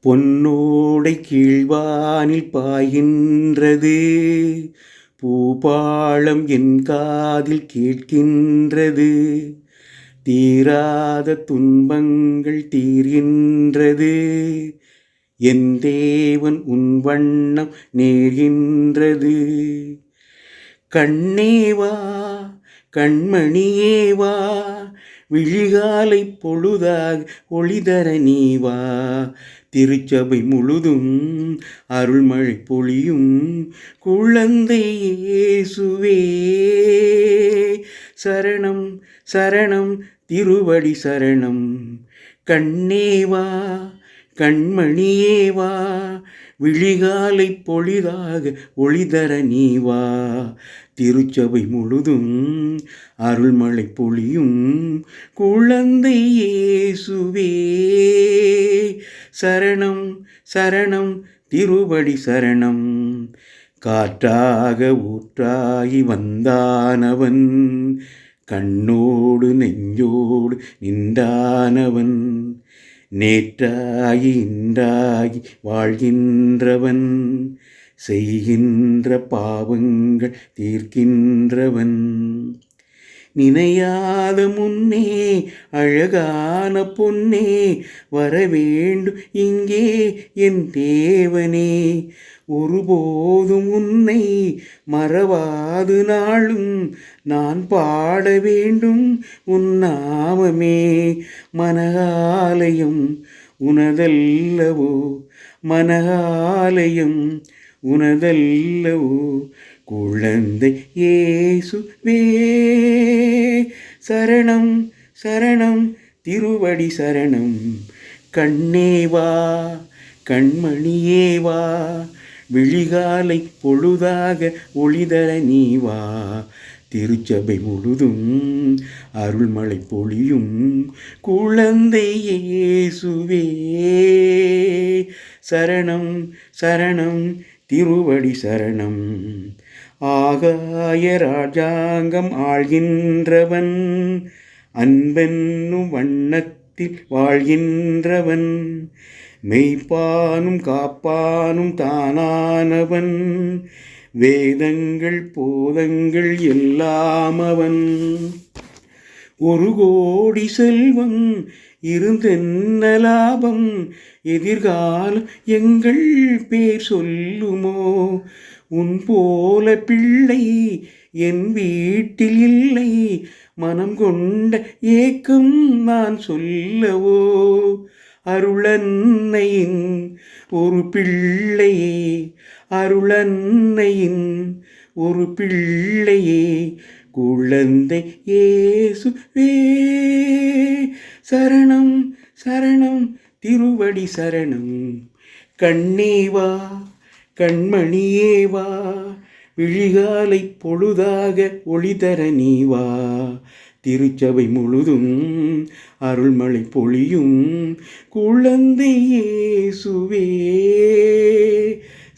பொன்னோடை கீழ்வானில் பாய்கின்றது, பூபாளம் என் காதில் கேட்கின்றது. தீராத துன்பங்கள் தீர்கின்றது, என் தேவன் உன் வண்ணம் நேர்கின்றது. கண்ணேவா கண்மணியேவா, விழிகாலை பொழுதாக ஒளிதர நீவா. திருச்சபை முழுதும் அருள்மழை பொழியும் குழந்தை இயேசுவே. சரணம் சரணம் திருவடி சரணம். கண்ணேவா கண்மணியேவா, விழிகாலை பொழிதாக ஒளிதர நீவா. திருச்சபை முழுதும் அருள்மழை பொழியும் குழந்தை இயேசுவே. சரணம் சரணம் திருவடி சரணம். காற்றாக ஊற்றாகி வந்தானவன், கண்ணோடு நெஞ்சோடு நின்றானவன். நேற்றாகி இன்றாகி வாழ்கின்றவன், செய்கின்ற பாவங்கள் தீர்க்கின்றவன். நினையாத முன்னே அழகான பொன்னே, வரவேண்டும் இங்கே என் தேவனே. ஒருபோதும் உன்னை மறவாது நாளும் நான் பாட வேண்டும் உன் நாமமே. மனஆலயம் உனதல்லவோ, மனஆலயம் உனதல்லவோ, குழந்தை இயேசுவே. சரணம் சரணம் திருவடி சரணம். கண்ணேவா கண்மணியேவா, விழிகாலை பொழுதாக ஒளிதர நீவா. திருச்சபை முழுதும் அருள்மழை பொழியும் குழந்தை இயேசுவே. சரணம் சரணம் திருவடி சரணம். ஆகாய ராஜாங்கம் ஆள்கின்றவன், அன்பென்னும் வண்ணத்தில் வாழ்கின்றவன். மெய்ப்பானும் காப்பானும் தானானவன், வேதங்கள் போதங்கள் எல்லாம் அவன். ஒரு கோடி செல்வம் இருந்தென்ன லாபம், எதிர்காலம் எங்கள் பேர் சொல்லுமோ. உன் போல பிள்ளை என் வீட்டில் இல்லை, மனம் கொண்ட ஏக்கம் நான் சொல்லவோ. அருளன்னையின் ஒரு பிள்ளையே, அருளன்னையின் ஒரு பிள்ளையே, குழந்தை இயேசுவே. சரணம் சரணம் திருவடி சரணம். கண்ணேவா கண்மணியேவா, விழிகாலை பொழுதாக ஒளிதர நீவா. திருச்சபை முழுதும் அருள்மழை பொழியும் குழந்தை இயேசுவே.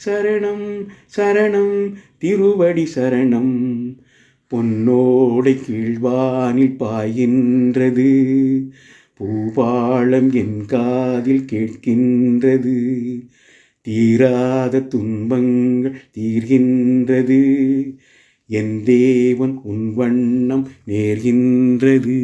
சரணம் சரணம் திருவடி சரணம். பொன்னோடை கீழ்வானில் பாய்கின்றது, பூபாளம் என் காதில் கேட்கின்றது. தீராத துன்பங்கள் தீர்கின்றது, என் தேவன் உன் வண்ணம் நேர்கின்றது.